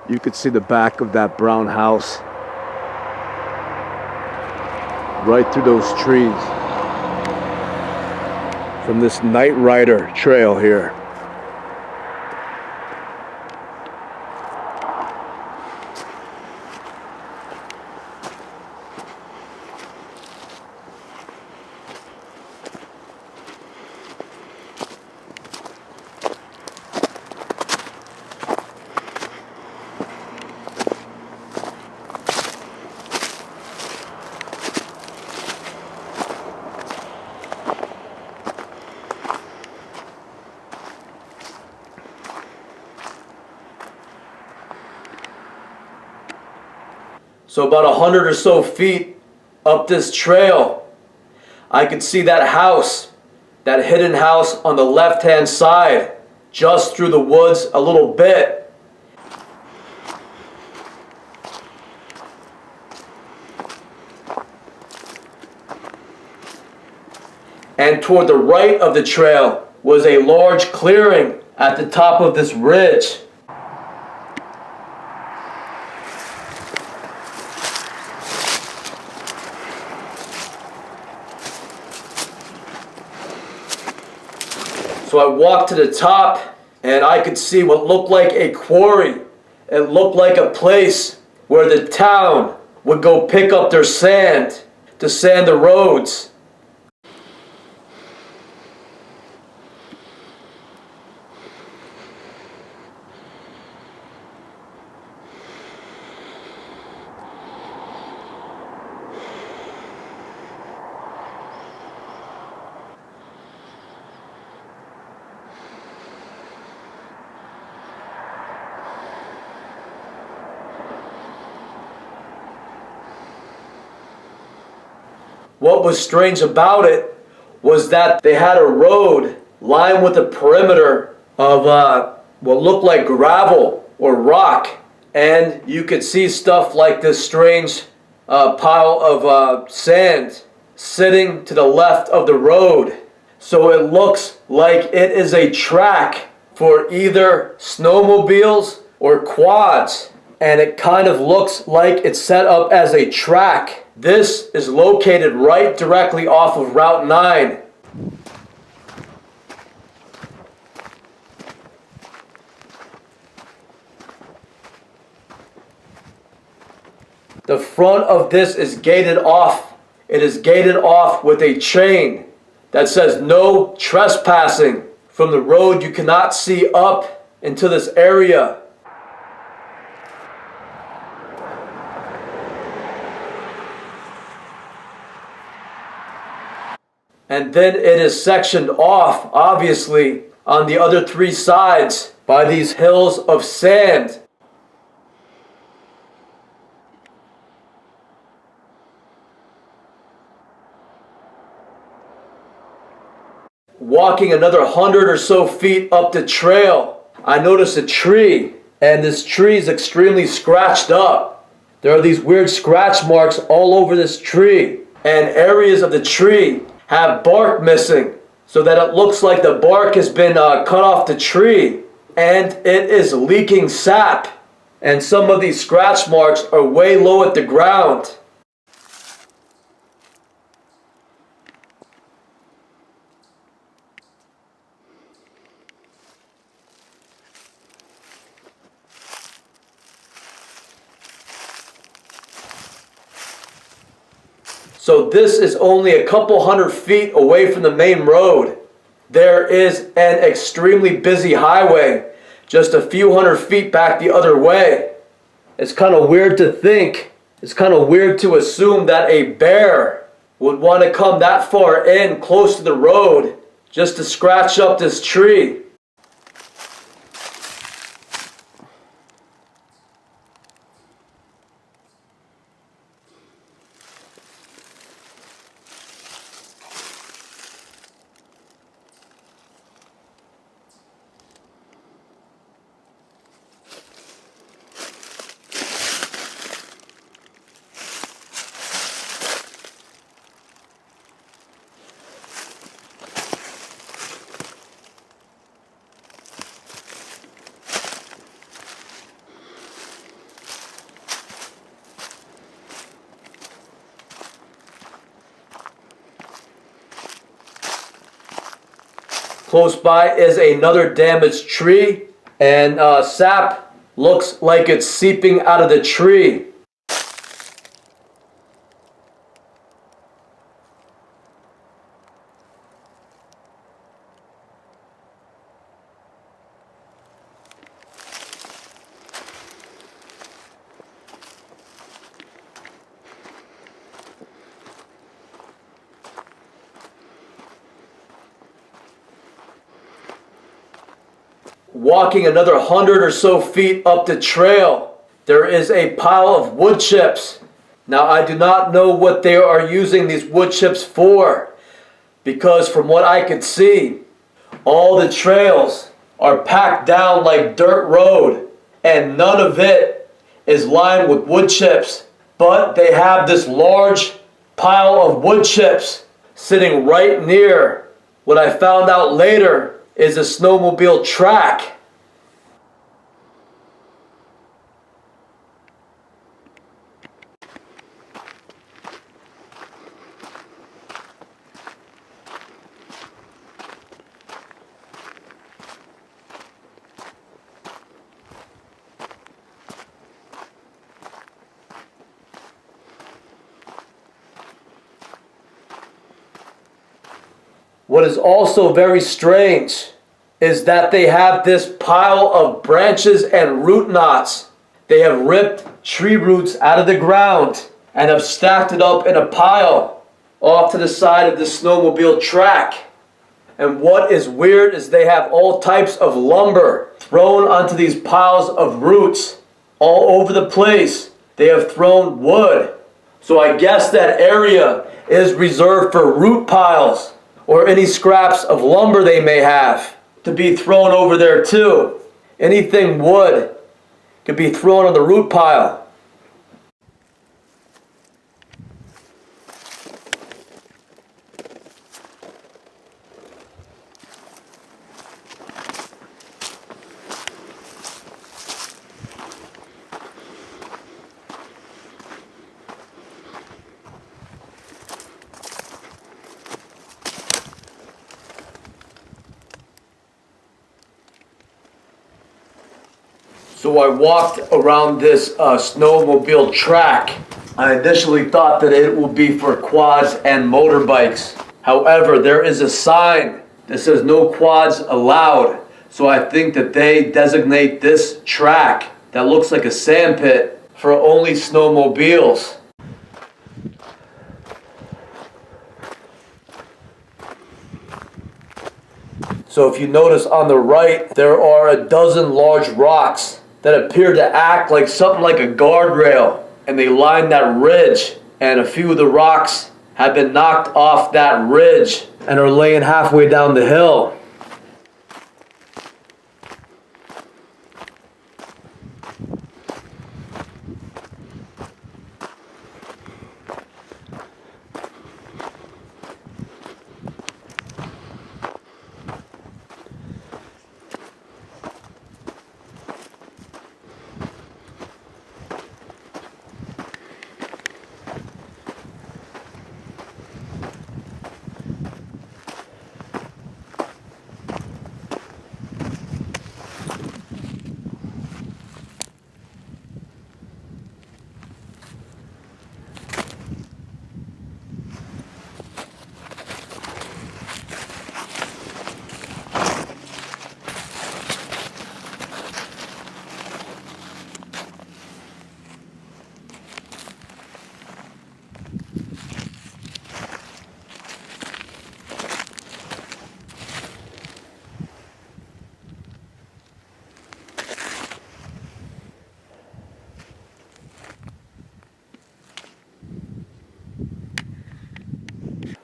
You could see the back of that brown house right through those trees from this Night Rider trail here. So about 100 or so feet up this trail, I could see that house, that hidden house on the left-hand side, just through the woods a little bit. And toward the right of the trail was a large clearing at the top of this ridge. So I walked to the top and I could see what looked like a quarry. It looked like a place where the town would go pick up their sand to sand the roads. What was strange about it was that they had a road lined with a perimeter of what looked like gravel or rock, and you could see stuff like this strange pile of sand sitting to the left of the road. So it looks like it is a track for either snowmobiles or quads, and it kind of looks like it's set up as a track. This is located right directly off of Route 9. The front of this is gated off. It is gated off with a chain that says no trespassing. From the road you cannot see up into this area. And then it is sectioned off, obviously, on the other three sides by these hills of sand. Walking another 100 or so feet up the trail, I noticed a tree, and this tree is extremely scratched up. There are these weird scratch marks all over this tree, and areas of the tree have bark missing, so that it looks like the bark has been cut off the tree, and it is leaking sap. And some of these scratch marks are way low at the ground. So this is only a couple hundred feet away from the main road. There is an extremely busy highway just a few hundred feet back the other way. It's kind of weird to think, it's kind of weird to assume that a bear would want to come that far in close to the road just to scratch up this tree. Close by is another damaged tree, and sap looks like it's seeping out of the tree. Walking another 100 or so feet up the trail, there is a pile of wood chips. Now, I do not know what they are using these wood chips for, because from what I could see, all the trails are packed down like dirt road, and none of it is lined with wood chips. But they have this large pile of wood chips sitting right near what I found out later is a snowmobile track. What is also very strange is that they have this pile of branches and root knots. They have ripped tree roots out of the ground and have stacked it up in a pile off to the side of the snowmobile track. And what is weird is they have all types of lumber thrown onto these piles of roots all over the place. They have thrown wood. So I guess that area is reserved for root piles, or any scraps of lumber they may have to be thrown over there too. Anything wood could be thrown on the root pile. So I walked around this snowmobile track. I initially thought that it would be for quads and motorbikes. However, there is a sign that says no quads allowed. So I think that they designate this track that looks like a sand pit for only snowmobiles. So if you notice on the right, there are a dozen large rocks that appear to act like something like a guardrail, and they line that ridge, and a few of the rocks have been knocked off that ridge and are laying halfway down the hill.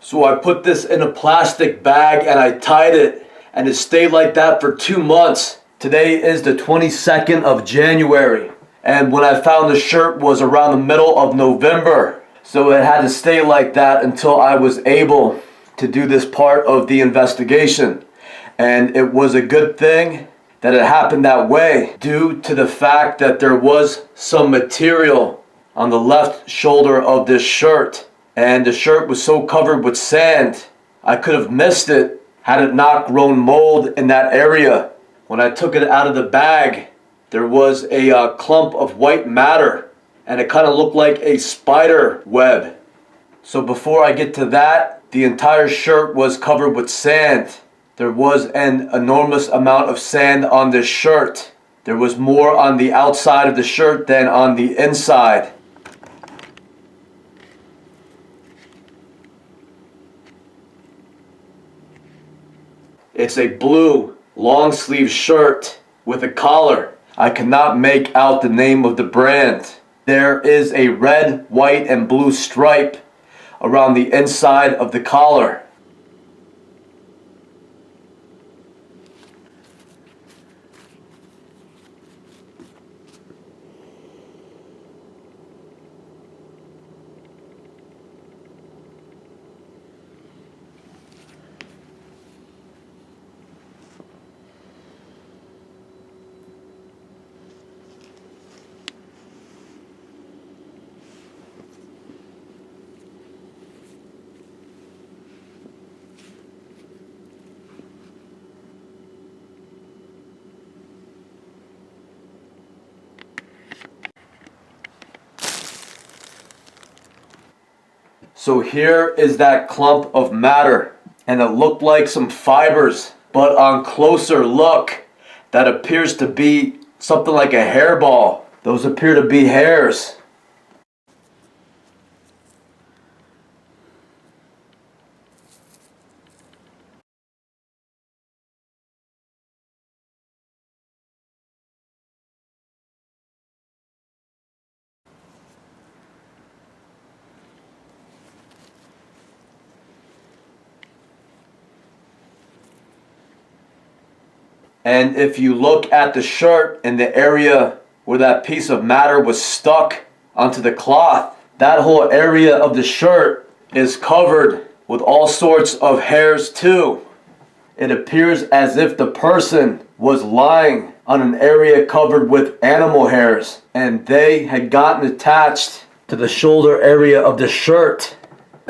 So I put this in a plastic bag and I tied it, and it stayed like that for 2 months. Today is the 22nd of January, and when I found the shirt was around the middle of November. So it had to stay like that until I was able to do this part of the investigation. And it was a good thing that it happened that way, due to the fact that there was some material on the left shoulder of this shirt. And the shirt was so covered with sand, I could have missed it had it not grown mold in that area. When I took it out of the bag, there was a clump of white matter, and it kind of looked like a spider web. So before I get to that, the entire shirt was covered with sand. There was an enormous amount of sand on this shirt. There was more on the outside of the shirt than on the inside. It's a blue long sleeve shirt with a collar. I cannot make out the name of the brand. There is a red, white, and blue stripe around the inside of the collar. So here is that clump of matter, and it looked like some fibers, but on closer look, that appears to be something like a hairball. Those appear to be hairs. And if you look at the shirt in the area where that piece of matter was stuck onto the cloth, that whole area of the shirt is covered with all sorts of hairs too. It appears as if the person was lying on an area covered with animal hairs, and they had gotten attached to the shoulder area of the shirt.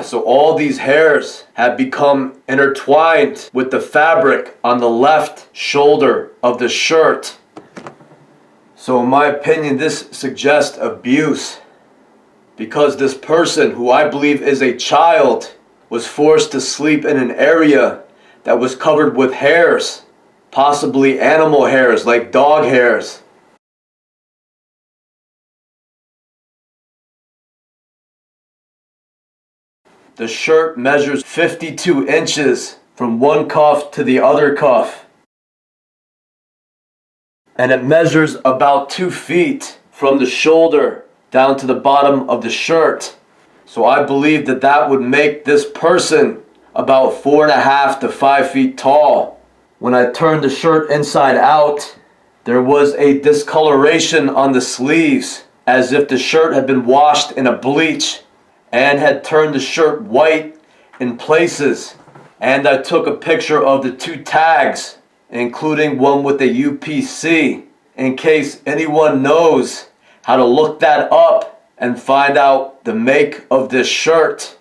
So all these hairs have become intertwined with the fabric on the left shoulder of the shirt. So in my opinion, this suggests abuse, because this person, who I believe is a child, was forced to sleep in an area that was covered with hairs, possibly animal hairs like dog hairs. The shirt measures 52 inches from one cuff to the other cuff. And it measures about 2 feet from the shoulder down to the bottom of the shirt. So I believe that that would make this person about 4.5 to 5 feet tall. When I turned the shirt inside out, there was a discoloration on the sleeves, as if the shirt had been washed in a bleach and had turned the shirt white in places. And I took a picture of the 2 tags, including one with the UPC, in case anyone knows how to look that up and find out the make of this shirt.